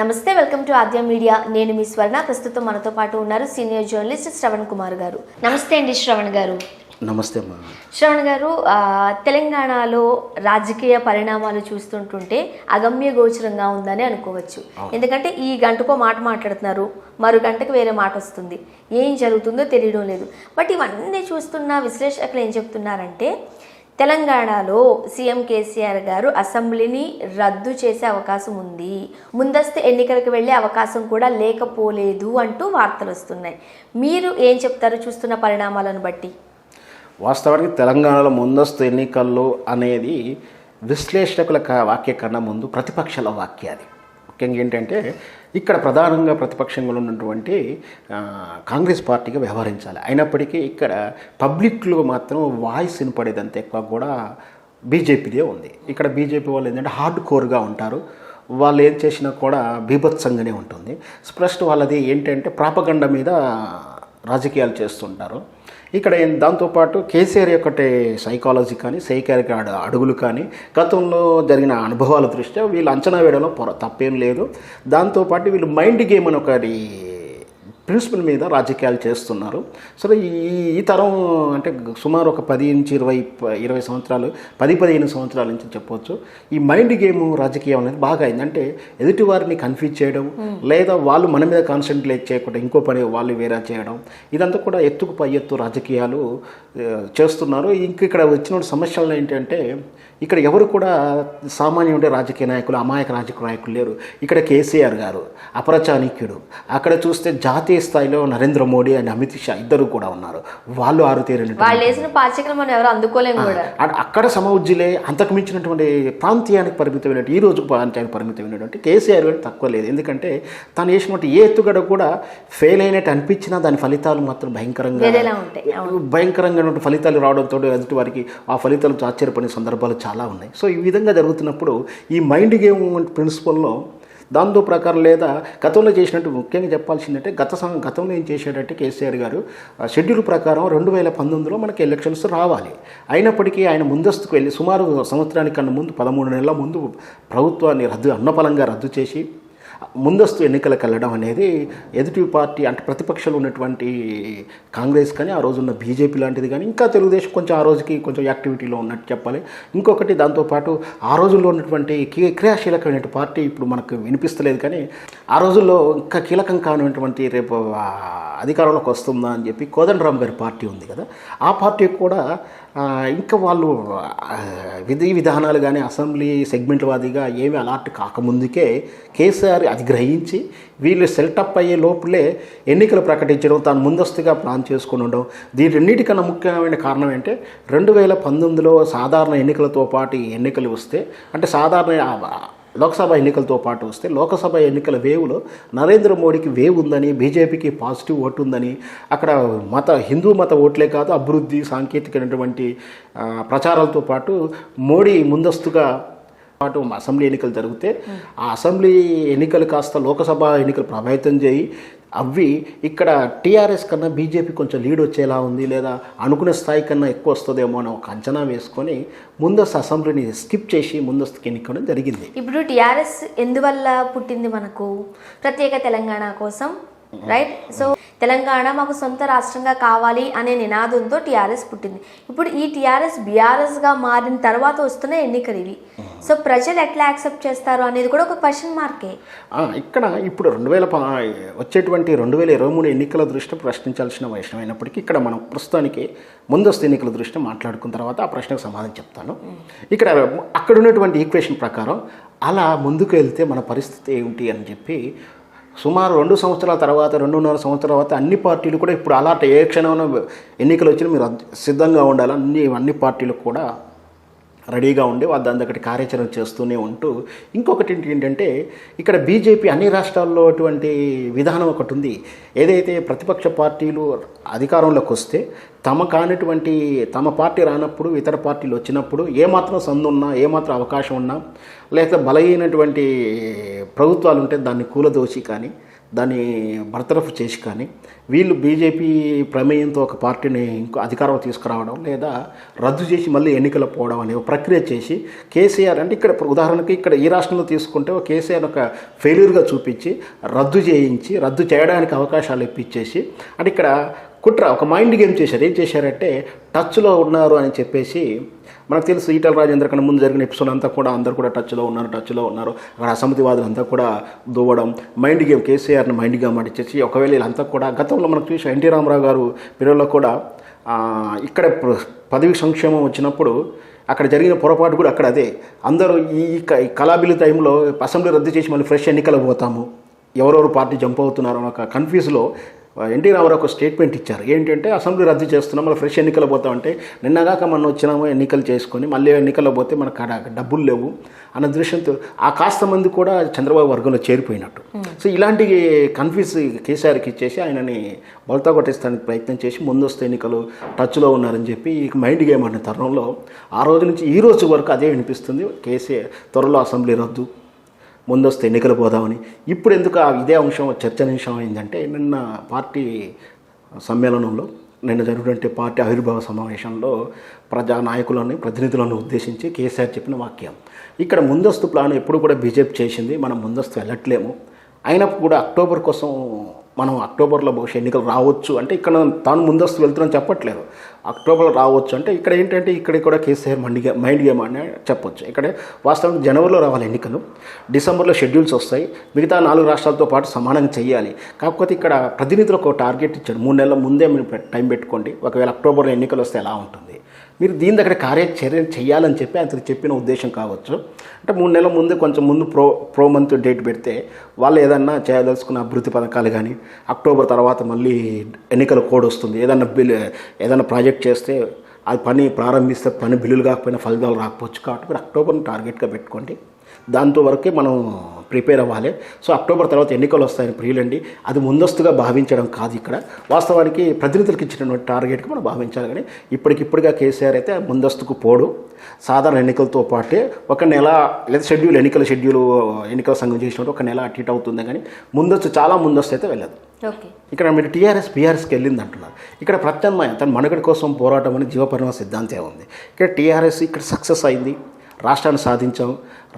నమస్తే, welcome to Aadya media. నేను మీ స్వర్ణ. ప్రస్తుతం మనతో పాటు ఉన్నారు సీనియర్ జర్నలిస్ట్ శ్రవణ్ కుమార్ గారు. నమస్తే అండి శ్రవణ్ గారు. నమస్తే అమ్మా. శ్రవణ్ గారు, తెలంగాణలో రాజకీయ పరిణామాలు చూస్తుంటుంటే అగమ్య గోచరంగా ఉందని అనుకోవచ్చు. ఎందుకంటే ఈ గంటకో మాట మాట్లాడుతున్నారు, మరో గంటకు వేరే మాట వస్తుంది, ఏం జరుగుతుందో తెలియడం లేదు. బట్ ఇవన్నీ చూస్తున్న విశ్లేషకులు ఏం చెప్తున్నారంటే తెలంగాణలో సీఎం కేసీఆర్ గారు అసెంబ్లీని రద్దు చేసే అవకాశం ఉంది, ముందస్తు ఎన్నికలకు వెళ్ళే అవకాశం కూడా లేకపోలేదు అంటూ వార్తలు వస్తున్నాయి. మీరు ఏం చెప్తారు చూస్తున్న పరిణామాలను బట్టి? వాస్తవానికి తెలంగాణలో ముందస్తు ఎన్నికల్లో అనేది విశ్లేషకుల వాక్య కన్నా ముందు ప్రతిపక్షాల వాక్య. అది ముఖ్యంగా ఏంటంటే ఇక్కడ ప్రధానంగా ప్రతిపక్షంగా ఉన్నటువంటి కాంగ్రెస్ పార్టీగా వ్యవహరించాలి. అయినప్పటికీ ఇక్కడ పబ్లిక్లో మాత్రం వాయిస్ వినపడేదంత ఎక్కువ కూడా బీజేపీదే ఉంది. ఇక్కడ బీజేపీ వాళ్ళు ఏంటంటే హార్డ్ కోర్గా ఉంటారు. వాళ్ళు ఏం చేసినా కూడా బీభత్సంగానే ఉంటుంది. ఫస్ట్ వాళ్ళది ఏంటంటే ప్రాపగండ మీద రాజకీయాలు చేస్తుంటారు. ఇక్కడ దాంతోపాటు కేసీఆర్ యొక్క సైకాలజీ కానీ సైకారిక అడుగులు కానీ గతంలో జరిగిన అనుభవాల దృష్ట్యా వీళ్ళు అంచనా వేయడంలో తప్పేం లేదు. దాంతోపాటు వీళ్ళు మైండ్ గేమ్ అని ఒకటి ప్రిన్సిపల్ మీద రాజకీయాలు చేస్తున్నారు. సరే ఈ తరం అంటే సుమారు ఒక 10 నుంచి 20 సంవత్సరాలు 10-15 సంవత్సరాల నుంచి చెప్పవచ్చు ఈ మైండ్ గేమ్ రాజకీయం అనేది బాగా అయింది. అంటే ఎదుటి వారిని కన్ఫ్యూజ్ చేయడం, లేదా వాళ్ళు మన మీద కాన్సన్ట్రేట్ చేయకుండా ఇంకో పని వాళ్ళు వేరే చేయడం, ఇదంతా కూడా ఎత్తుకు పై ఎత్తు రాజకీయాలు చేస్తున్నారు. ఇక్కడ వచ్చిన సమస్యలు ఏంటంటే ఇక్కడ ఎవరు కూడా సామాన్యుడే రాజకీయ నాయకులు, అమాయక రాజకీయ నాయకులు లేరు. ఇక్కడ కేసీఆర్ గారు అపరచాణిక్యుడు, అక్కడ చూస్తే జాతీయ స్థాయిలో నరేంద్ర మోడీ అండ్ అమిత్ షా ఇద్దరు కూడా ఉన్నారు. వాళ్ళు ఆరుతేరిన అక్కడ సమౌజ్జులే అంతకు మించినటువంటి ప్రాంతీయానికి పరిమితమైనటువంటి ఈ రోజు ప్రాంతీయానికి పరిమితమైనటువంటి కేసీఆర్ గారు తక్కువ లేదు. ఎందుకంటే తను వేసినటువంటి ఏ ఎత్తుగడ కూడా ఫెయిల్ అయినట్టు అనిపించినా దాని ఫలితాలు మాత్రం భయంకరంగా ఫలితాలు రావడంతో ఎదుటి వారికి ఆ ఫలితాలు ఆశ్చర్యపడే సందర్భాలు చాలా ఉన్నాయి. సో ఈ విధంగా జరుగుతున్నప్పుడు ఈ మైండ్ గేమ్ ప్రిన్సిపల్లో దాంతో ప్రకారం లేదా గతంలో చేసినట్టు ముఖ్యంగా చెప్పాల్సిందంటే గతంలో ఏం చేశాడంటే కేసీఆర్ గారు షెడ్యూల్ ప్రకారం 2019లో మనకి ఎలక్షన్స్ రావాలి. అయినప్పటికీ ఆయన ముందస్తుకు వెళ్ళి సుమారు సంవత్సరానికి కన్నా ముందు 13 నెలల ముందు ప్రభుత్వాన్ని అన్నపలంగా రద్దు చేసి ముందస్తు ఎన్నికలకు వెళ్ళడం అనేది ఎదుటి పార్టీ అంటే ప్రతిపక్షంలో ఉన్నటువంటి కాంగ్రెస్ కానీ ఆ రోజున్న బీజేపీ లాంటిది కానీ ఇంకా తెలుగుదేశం కొంచెం ఆ రోజుకి కొంచెం యాక్టివిటీలో ఉన్నట్టు చెప్పాలి. ఇంకొకటి దాంతోపాటు ఆ రోజుల్లో ఉన్నటువంటి క్రియాశీలకమైన పార్టీ ఇప్పుడు మనకు వినిపిస్తలేదు, కానీ ఆ రోజుల్లో ఇంకా కీలకం కానిటువంటి రేపు అధికారంలోకి వస్తుందా అని చెప్పి కోదండరామ్ గారి పార్టీ ఉంది కదా, ఆ పార్టీ కూడా ఇంకా వాళ్ళు విధానాలు కానీ అసెంబ్లీ సెగ్మెంట్ వాదిగా ఏమీ అలాట్ కాకముందుకే కేసీఆర్ అది గ్రహించి వీళ్ళు సెల్టప్ అయ్యే లోపలే ఎన్నికలు ప్రకటించడం, తాను ముందస్తుగా ప్లాన్ చేసుకుని ఉండడం. దీనిన్నిటికన్నా ముఖ్యమైన కారణం ఏంటంటే 2019లో సాధారణ ఎన్నికలతో పాటు ఎన్నికలు వస్తే అంటే సాధారణ లోక్సభ ఎన్నికలతో పాటు వస్తే లోకసభ ఎన్నికల వేవ్లో నరేంద్ర మోడీకి వేవ్ ఉందని, బీజేపీకి పాజిటివ్ ఓటు ఉందని, అక్కడ హిందూ మత ఓట్లే కాదు అభివృద్ధి సాంకేతికమైనటువంటి ప్రచారాలతో పాటు మోడీ ముందస్తుగా పాటు అసెంబ్లీ ఎన్నికలు జరిగితే ఆ అసెంబ్లీ ఎన్నికలు కాస్త లోకసభ ఎన్నికలు ప్రభావితం చేయి అవి ఇక్కడ టీఆర్ఎస్ కన్నా బీజేపీ కొంచెం లీడ్ వచ్చేలా ఉంది, లేదా అనుకునే స్థాయి కన్నా ఎక్కువ వస్తుందేమో అని ఒక అంచనా వేసుకొని ముందస్తు అసెంబ్లీని స్కిప్ చేసి ముందస్తుకి ఎన్నికడం జరిగింది. ఇప్పుడు టీఆర్ఎస్ ఎందువల్ల పుట్టింది? మనకు ప్రత్యేక తెలంగాణ కోసం, రైట్? సో తెలంగాణ మాకు సొంత రాష్ట్రంగా కావాలి అనే నినాదంతో టీఆర్ఎస్ పుట్టింది. ఇప్పుడు ఈ టీఆర్ఎస్ బీఆర్ఎస్గా మారిన తర్వాత వస్తున్న ఎన్నికలు ఇవి. సో ప్రజలు ఎట్లా యాక్సెప్ట్ చేస్తారు అనేది కూడా ఒక క్వశ్చన్ మార్కే. ఇక్కడ ఇప్పుడు 2023 ఎన్నికల దృష్టి ప్రశ్నించాల్సిన విషయం అయినప్పటికీ ఇక్కడ మనం ప్రస్తుతానికి ముందస్తు ఎన్నికల దృష్టి మాట్లాడుకున్న తర్వాత ఆ ప్రశ్నకు సమాధానం చెప్తాను. ఇక్కడ అక్కడ ఉన్నటువంటి ఈక్వేషన్ ప్రకారం అలా ముందుకు వెళ్తే మన పరిస్థితి ఏమిటి అని చెప్పి సుమారు 2 సంవత్సరాల తర్వాత 2.5 సంవత్సరాల తర్వాత అన్ని పార్టీలు కూడా ఇప్పుడు అలాంటి ఏ క్షణంలో ఎన్నికలు వచ్చినా మీరు సిద్ధంగా ఉండాలి. అన్ని పార్టీలకు కూడా రెడీగా ఉండి వాళ్ళు దాని దగ్గర కార్యాచరణ చేస్తూనే ఉంటూ, ఇంకొకటి ఏంటంటే ఇక్కడ బీజేపీ అన్ని రాష్ట్రాల్లో అటువంటి విధానం ఒకటి ఉంది. ఏదైతే ప్రతిపక్ష పార్టీలు అధికారంలోకి వస్తే తమ పార్టీ రానప్పుడు ఇతర పార్టీలు వచ్చినప్పుడు ఏమాత్రం సందున్నా ఏమాత్రం అవకాశం ఉన్నా లేకపోతే బలహీనటువంటి ప్రభుత్వాలు ఉంటే దాన్ని కూలదోసి కానీ దాన్ని బర్తరఫ్ చేసి కానీ వీళ్ళు బీజేపీ ప్రమేయంతో ఒక పార్టీని ఇంకో అధికారం తీసుకురావడం లేదా రద్దు చేసి మళ్ళీ ఎన్నికలు పోవడం అనే ఒక ప్రక్రియ చేసి కేసీఆర్ అంటే ఇక్కడ ఉదాహరణకి ఇక్కడ ఈ రాష్ట్రంలో తీసుకుంటే కేసీఆర్ ఒక ఫెయిల్యూర్గా చూపించి రద్దు చేయడానికి అవకాశాలు ఇప్పించేసి అంటే ఇక్కడ కుట్ర ఒక మైండ్ గేమ్ చేశారు. ఏం చేశారంటే టచ్లో ఉన్నారు అని చెప్పేసి మనకు తెలుసు ఈటల రాజేందర్ కన్నా ముందు జరిగిన ఎపిసోడ్ అంతా కూడా అందరూ కూడా టచ్లో ఉన్నారు అక్కడ అసమ్మతివాదులు అంతా కూడా దూవడం మైండ్ గేమ్ కేసీఆర్ని మైండ్ గేమ్ ఆడిచ్చేసి ఒకవేళ వీళ్ళంతా కూడా గతంలో మనకు చూసి ఎన్టీ రామారావు గారు పీరియడ్లో కూడా ఇక్కడ పదవి సంక్షేమం వచ్చినప్పుడు అక్కడ జరిగిన పొరపాటు కూడా అక్కడ అదే అందరూ ఈ కళాబిల్లు టైంలో అసెంబ్లీ రద్దు చేసి మళ్ళీ ఫ్రెష్ ఎన్నికలకు పోతాము ఎవరెవరు పార్టీ జంప్ అవుతున్నారో ఒక కన్ఫ్యూజ్లో ఎన్టీ రామారావు ఒక స్టేట్మెంట్ ఇచ్చారు. ఏంటంటే అసెంబ్లీ రద్దు చేస్తున్నాం మళ్ళీ ఫ్రెష్ ఎన్నికలు పోతామంటే నిన్నగాక మనం వచ్చినామో ఎన్నికలు చేసుకొని మళ్ళీ ఎన్నికల్లో పోతే మనకు అక్కడ డబ్బులు లేవు అన్న దృశ్యంతో ఆ కాస్త మంది కూడా చంద్రబాబు వర్గంలో చేరిపోయినట్టు. సో ఇలాంటి కన్ఫ్యూజ్ కేసీఆర్కి ఇచ్చేసి ఆయనని బలతా కొట్టేస్తానికి ప్రయత్నం చేసి ముందస్తు ఎన్నికలు టచ్లో ఉన్నారని చెప్పి ఈ మైండ్ గేమ్ అనే తరుణంలో ఆ రోజు నుంచి ఈ రోజు వరకు అదే వినిపిస్తుంది. కేసీఆర్ త్వరలో అసెంబ్లీ రద్దు ముందస్తు ఎన్నికలు పోదామని. ఇప్పుడు ఎందుకు ఇదే అంశం చర్చనీయాంశం అయిందంటే నిన్న పార్టీ సమ్మేళనంలో నిన్న జరిగినటువంటి పార్టీ ఆవిర్భావ సమావేశంలో ప్రజానాయకులను ప్రతినిధులను ఉద్దేశించి కేసీఆర్ చెప్పిన వాక్యం ఇక్కడ ముందస్తు ప్లాన్ ఎప్పుడు కూడా బీజేపీ చేసింది, మనం ముందస్తు వెళ్ళట్లేము, అయినప్పుడు కూడా అక్టోబర్ కోసం మనం అక్టోబర్లో బహుశా ఎన్నికలు రావచ్చు అంటే ఇక్కడ తాను ముందస్తు వెళ్తున్నాను చెప్పట్లేదు, అక్టోబర్లో రావచ్చు అంటే ఇక్కడ ఏంటంటే ఇక్కడ కూడా కేసీఆర్ మైండ్ గేమ్ అని చెప్పొచ్చు. ఇక్కడ వాస్తవానికి జనవరిలో రావాలి ఎన్నికలు, డిసెంబర్లో షెడ్యూల్స్ వస్తాయి, మిగతా 4 రాష్ట్రాలతో పాటు సమానంగా చేయాలి. కాకపోతే ఇక్కడ ప్రతినిధులకు ఒక టార్గెట్ ఇచ్చాడు, 3 నెలల ముందే మీరు టైం పెట్టుకోండి, ఒకవేళ అక్టోబర్లో ఎన్నికలు వస్తే ఎలా ఉంటుంది, మీరు దీని దగ్గర కార్యాచరణ చేయాలని చెప్పి అతను చెప్పిన ఉద్దేశం కావచ్చు. అంటే 3 నెలల ముందే కొంచెం ముందు ప్రో మంత్ డేట్ పెడితే వాళ్ళు ఏదన్నా చేయదలుచుకున్న అభివృద్ధి పథకాలు కానీ అక్టోబర్ తర్వాత మళ్ళీ ఎన్నికల కోడ్ వస్తుంది, ఏదన్నా ప్రాజెక్ట్ చేస్తే అది పని ప్రారంభిస్తే పని బిల్లులు కాకపోయినా ఫలితాలు రాకపోవచ్చు. కాబట్టి మీరు అక్టోబర్ని టార్గెట్గా పెట్టుకోండి, దాంతో వరకే మనం ప్రిపేర్ అవ్వాలి. సో అక్టోబర్ తర్వాత ఎన్నికలు వస్తాయని ప్రియులండి, అది ముందస్తుగా భావించడం కాదు. ఇక్కడ వాస్తవానికి ప్రతినిధులకు ఇచ్చినటువంటి టార్గెట్కి మనం భావించాలి. కానీ ఇప్పటికిప్పుడుగా కేసీఆర్ అయితే ముందస్తుకు పోడు, సాధారణ ఎన్నికలతో పాటే ఒక నెల లేదా ఎన్నికల సంఘం చేసినట్టు 1 నెల అటు ఇటు అవుతుంది, కానీ చాలా ముందస్తు అయితే వెళ్ళదు. ఇక్కడ మీరు బీఆర్ఎస్కి వెళ్ళింది అంటున్నారు. ఇక్కడ ప్రత్యామ్నాయం తన మనుగడ కోసం పోరాటం అని జీవపరిణామ సిద్ధాంతం ఉంది. ఇక్కడ టీఆర్ఎస్ ఇక్కడ సక్సెస్ అయింది, రాష్ట్రాన్ని సాధించాం,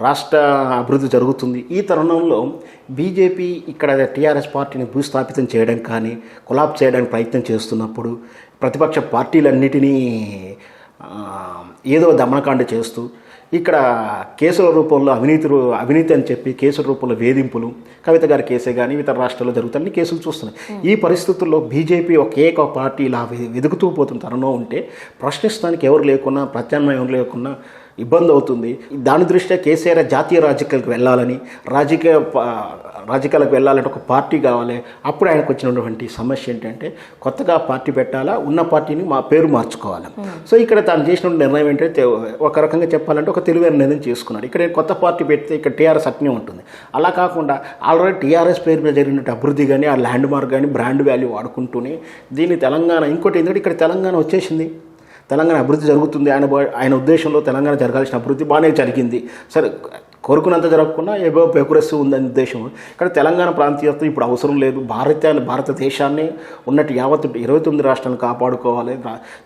రాష్ట్ర అభివృద్ధి జరుగుతుంది. ఈ తరుణంలో బీజేపీ ఇక్కడ టీఆర్ఎస్ పార్టీని భూస్థాపితం చేయడం కానీ కొలాప్స్ చేయడానికి ప్రయత్నం చేస్తున్నప్పుడు ప్రతిపక్ష పార్టీలన్నిటినీ ఏదో దమనకాండ చేస్తూ ఇక్కడ కేసుల రూపంలో అవినీతి అని చెప్పి కేసుల రూపంలో వేధింపులు, కవిత గారి కేసే కానీ ఇతర రాష్ట్రాల్లో జరుగుతాయని కేసులు చూస్తున్నాయి. ఈ పరిస్థితుల్లో బీజేపీ ఒక పార్టీ ఇలా వెతుకుతూ పోతున్న తరుణం ఉంటే ప్రశ్నిస్తానికి ఎవరు లేకున్నా, ప్రత్యామ్నాయం ఎవరు లేకున్నా ఇబ్బంది అవుతుంది. దాని దృష్ట్యా కేసీఆర్ జాతీయ రాజకీయాలకు వెళ్ళాలని, రాజకీయాలకు వెళ్ళాలంటే ఒక పార్టీ కావాలి. అప్పుడు ఆయనకు వచ్చినటువంటి సమస్య ఏంటంటే కొత్తగా పార్టీ పెట్టాలా, ఉన్న పార్టీని పేరు మార్చుకోవాలి. సో ఇక్కడ తాను చేసిన నిర్ణయం ఏంటంటే ఒక రకంగా చెప్పాలంటే ఒక తెలివైన నిర్ణయం చేసుకున్నాడు. ఇక్కడ కొత్త పార్టీ పెడితే ఇక్కడ టీఆర్ఎస్ అట్నే ఉంటుంది. అలా కాకుండా ఆల్రెడీ టీఆర్ఎస్ పేరు మీద జరిగినట్టు అభివృద్ధి కానీ ఆ ల్యాండ్ మార్క్ కానీ బ్రాండ్ వాల్యూ వాడుకుంటూనే దీన్ని తెలంగాణ ఇంకోటి ఏంటంటే ఇక్కడ తెలంగాణ వచ్చేసింది, తెలంగాణ అభివృద్ధి జరుగుతుంది. ఆయన ఉద్దేశంలో తెలంగాణ జరగాల్సిన అభివృద్ధి బాగానే జరిగింది. సరే కోరుకున్నంత జరగకుండా ఏవో పెకురస్ ఉందని ఉద్దేశం. ఇక్కడ తెలంగాణ ప్రాంతీయత్వం ఇప్పుడు అవసరం లేదు, భారతదేశాన్ని ఉన్నట్టు యావత్ 29 రాష్ట్రాలను కాపాడుకోవాలి,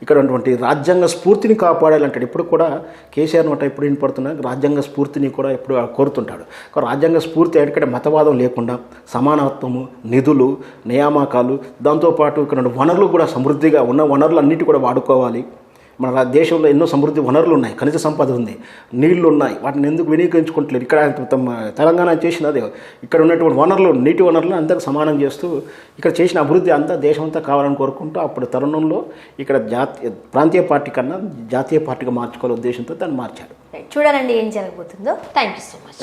ఇక్కడ ఉన్నటువంటి రాజ్యాంగ స్ఫూర్తిని కాపాడాలంటాడు. ఇప్పుడు కూడా కేసీఆర్ నోట ఎప్పుడు వినపడుతున్నా రాజ్యాంగ స్ఫూర్తిని కూడా ఎప్పుడు కోరుతుంటాడు. రాజ్యాంగ స్ఫూర్తి ఇక్కడ మతవాదం లేకుండా సమానత్వము, నిధులు, నియామకాలు, దాంతోపాటు ఇక్కడ వనరులు కూడా సమృద్ధిగా ఉన్న వనరులు అన్నిటి కూడా వాడుకోవాలి. మన దేశంలో ఎన్నో సమృద్ధి వనరులు ఉన్నాయి, ఖనిజ సంపద ఉంది, నీళ్లు ఉన్నాయి, వాటిని ఎందుకు వినియోగించుకుంటలేదు. ఇక్కడ తెలంగాణ చేసినదే ఇక్కడ ఉన్నటువంటి వనరులు, నీటి వనరులను అందరికి సమానం చేస్తూ ఇక్కడ చేసిన అభివృద్ధి అంతా దేశం అంతా కావాలని కోరుకుంటూ అప్పుడు తరుణంలో ఇక్కడ ప్రాంతీయ పార్టీ కన్నా జాతీయ పార్టీగా మార్చుకోవాలనే ఉద్దేశంతో దాన్ని మార్చాడు. చూడాలండి ఏం జరగబోతుందో. Thank you so much.